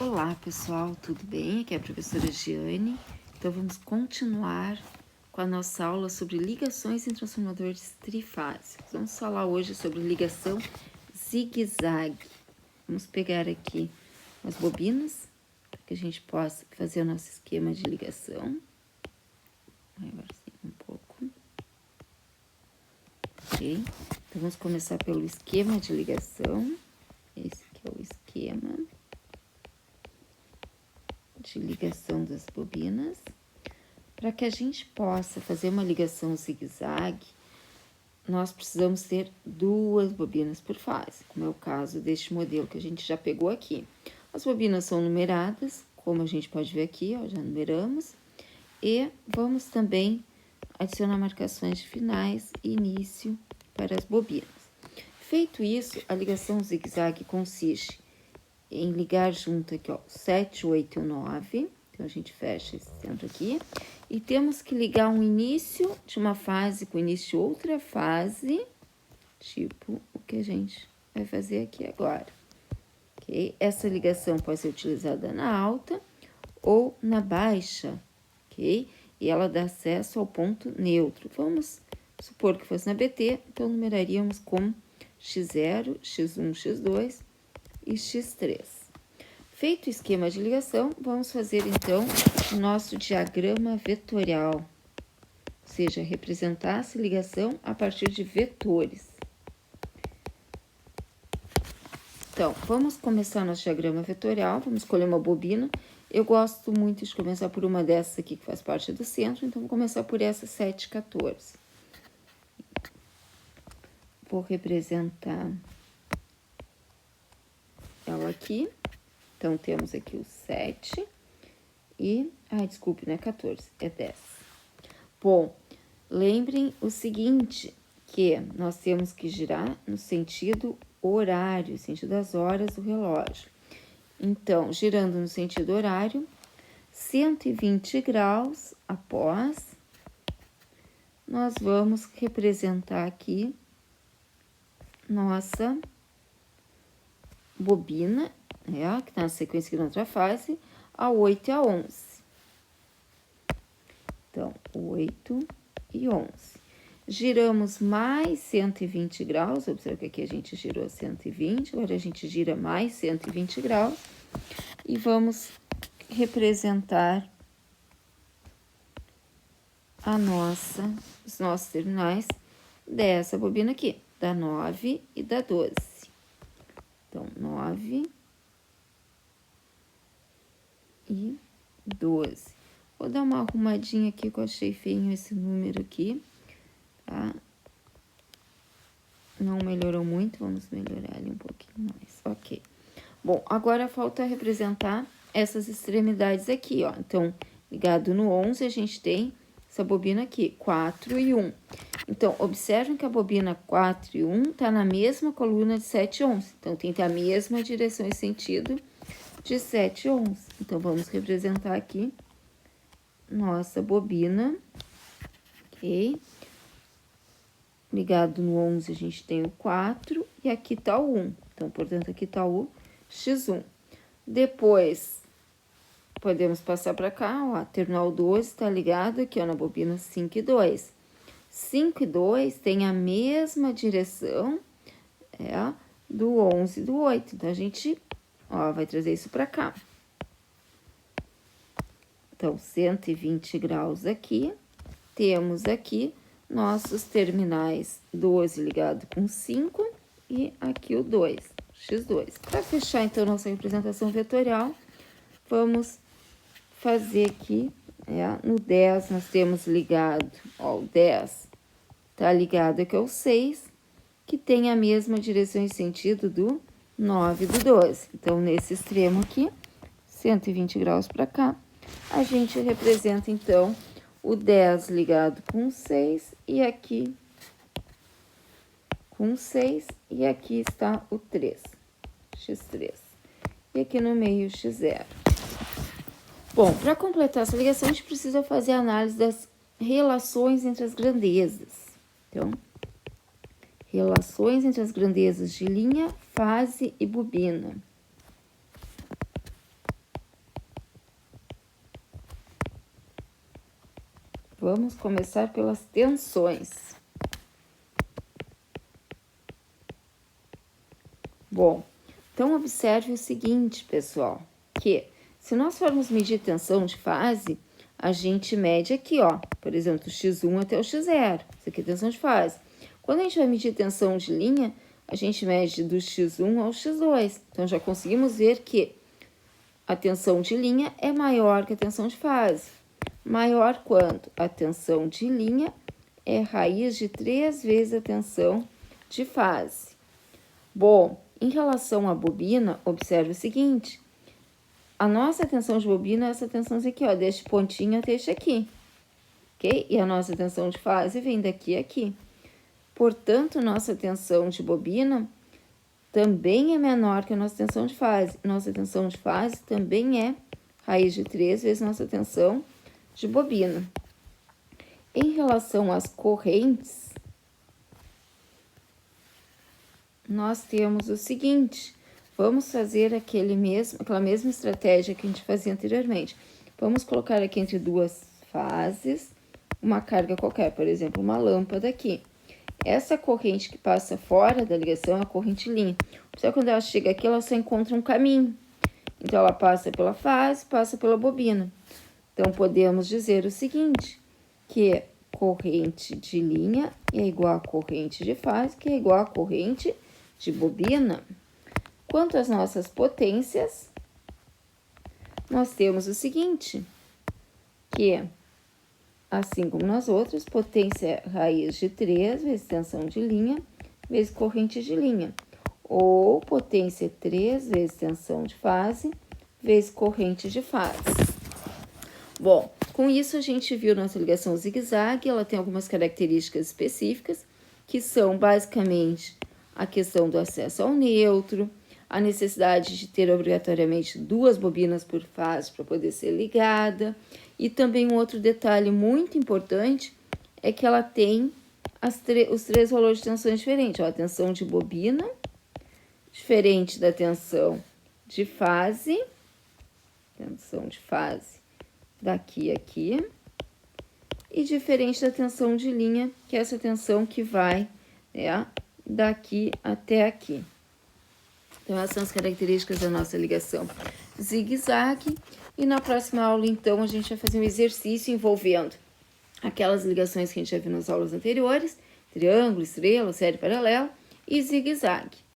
Olá pessoal, tudo bem? Aqui é a professora Giane. Então vamos continuar com a nossa aula sobre ligações em transformadores trifásicos. Vamos falar hoje sobre ligação zigue-zague. Vamos pegar aqui as bobinas para que a gente possa fazer o nosso esquema de ligação. Maiorzinho um pouco. Ok? Então vamos começar pelo esquema de ligação. Esse aqui é o esquema de ligação das bobinas. Para que a gente possa fazer uma ligação zigue-zague, nós precisamos ter duas bobinas por fase, como é o caso deste modelo que a gente já pegou aqui. As bobinas são numeradas, como a gente pode ver aqui, ó, já numeramos, e vamos também adicionar marcações de finais e início para as bobinas. Feito isso, a ligação zigue-zague consiste em ligar junto aqui, ó, 7, 8 e 9. Então, a gente fecha esse centro aqui. E temos que ligar um início de uma fase com início de outra fase, tipo o que a gente vai fazer aqui agora. Ok? Essa ligação pode ser utilizada na alta ou na baixa, ok? E ela dá acesso ao ponto neutro. Vamos supor que fosse na BT, então numeraríamos com X0, X1, X2 e X3. Feito o esquema de ligação, vamos fazer então o nosso diagrama vetorial, ou seja, representar essa ligação a partir de vetores. Então, vamos começar nosso diagrama vetorial, vamos escolher uma bobina. Eu gosto muito de começar por uma dessas aqui que faz parte do centro, então vou começar por essa 714. Vou representar ela aqui. Então, temos aqui o 7 e... desculpe, não é 14, é 10. Bom, lembrem o seguinte, que nós temos que girar no sentido horário, sentido das horas do relógio. Então, girando no sentido horário, 120 graus após, nós vamos representar aqui nossa bobina, que está na sequência aqui na outra fase, a 8 e a 11. Então, 8 e 11. Giramos mais 120 graus, observa que aqui a gente girou 120, agora a gente gira mais 120 graus e vamos representar os nossos terminais dessa bobina aqui, da 9 e da 12. Então, 9 e 12. Vou dar uma arrumadinha aqui, que eu achei feio esse número aqui, tá? Não melhorou muito, vamos melhorar ele um pouquinho mais, ok. Bom, agora falta representar essas extremidades aqui, ó. Então, ligado no 11, a gente tem essa bobina aqui, 4 e 1. Então, observem que a bobina 4 e 1 tá na mesma coluna de 7 e 11. Então, tem que ter a mesma direção e sentido de 7 e 11. Então, vamos representar aqui nossa bobina, ok? Ligado no 11, a gente tem o 4 e aqui tá o 1. Então, portanto, aqui tá o X1. Depois, podemos passar para cá, ó, terminal 12 tá ligado aqui, ó, na bobina 5 e 2. 5 e 2 tem a mesma direção, do 11 e do 8. Então, a gente, ó, vai trazer isso para cá. Então, 120 graus aqui. Temos aqui nossos terminais 12 ligado com 5 e aqui o 2, X2. Para fechar, então, nossa representação vetorial, vamos fazer aqui, no 10 nós temos ligado, ó, o 10 tá ligado aqui ao 6, que tem a mesma direção e sentido do 9 e do 12. Então, nesse extremo aqui, 120 graus para cá, a gente representa, então, o 10 ligado com 6 e aqui com 6 e aqui está o 3, X3. E aqui no meio o X0. Bom, para completar essa ligação, a gente precisa fazer a análise das relações entre as grandezas. Então, relações entre as grandezas de linha, fase e bobina. Vamos começar pelas tensões. Bom, então observe o seguinte, pessoal, que se nós formos medir tensão de fase, a gente mede aqui, ó, por exemplo, do X1 até o X0. Isso aqui é tensão de fase. Quando a gente vai medir tensão de linha, a gente mede do X1 ao X2. Então, já conseguimos ver que a tensão de linha é maior que a tensão de fase. Maior quanto? A tensão de linha é raiz de 3 vezes a tensão de fase. Bom, em relação à bobina, observe o seguinte. A nossa tensão de bobina é essa tensão aqui, ó, deste pontinho até este aqui, ok? E a nossa tensão de fase vem daqui a aqui. Portanto, nossa tensão de bobina também é menor que a nossa tensão de fase. Nossa tensão de fase também é raiz de 3 vezes nossa tensão de bobina. Em relação às correntes, nós temos o seguinte, vamos fazer aquela mesma estratégia que a gente fazia anteriormente. Vamos colocar aqui entre duas fases uma carga qualquer, por exemplo, uma lâmpada aqui. Essa corrente que passa fora da ligação é a corrente linha. Só quando ela chega aqui, ela só encontra um caminho. Então, ela passa pela fase, passa pela bobina. Então, podemos dizer o seguinte, que corrente de linha é igual a corrente de fase, que é igual a corrente de bobina. Quanto às nossas potências, nós temos o seguinte, que, assim como nas outras, potência é raiz de 3 vezes tensão de linha, vezes corrente de linha. Ou potência é 3 vezes tensão de fase, vezes corrente de fase. Bom, com isso a gente viu nossa ligação zigue-zague, ela tem algumas características específicas, que são basicamente a questão do acesso ao neutro, a necessidade de ter obrigatoriamente 2 bobinas por fase para poder ser ligada, e também um outro detalhe muito importante é que ela tem os 3 valores de tensões diferentes. Ó, a tensão de bobina, diferente da tensão de fase daqui a aqui, e diferente da tensão de linha, que é essa tensão que vai, né, daqui até aqui. Então, essas são as características da nossa ligação zigue-zague. E na próxima aula, então, a gente vai fazer um exercício envolvendo aquelas ligações que a gente já viu nas aulas anteriores, triângulo, estrela, série paralela e zigue-zague.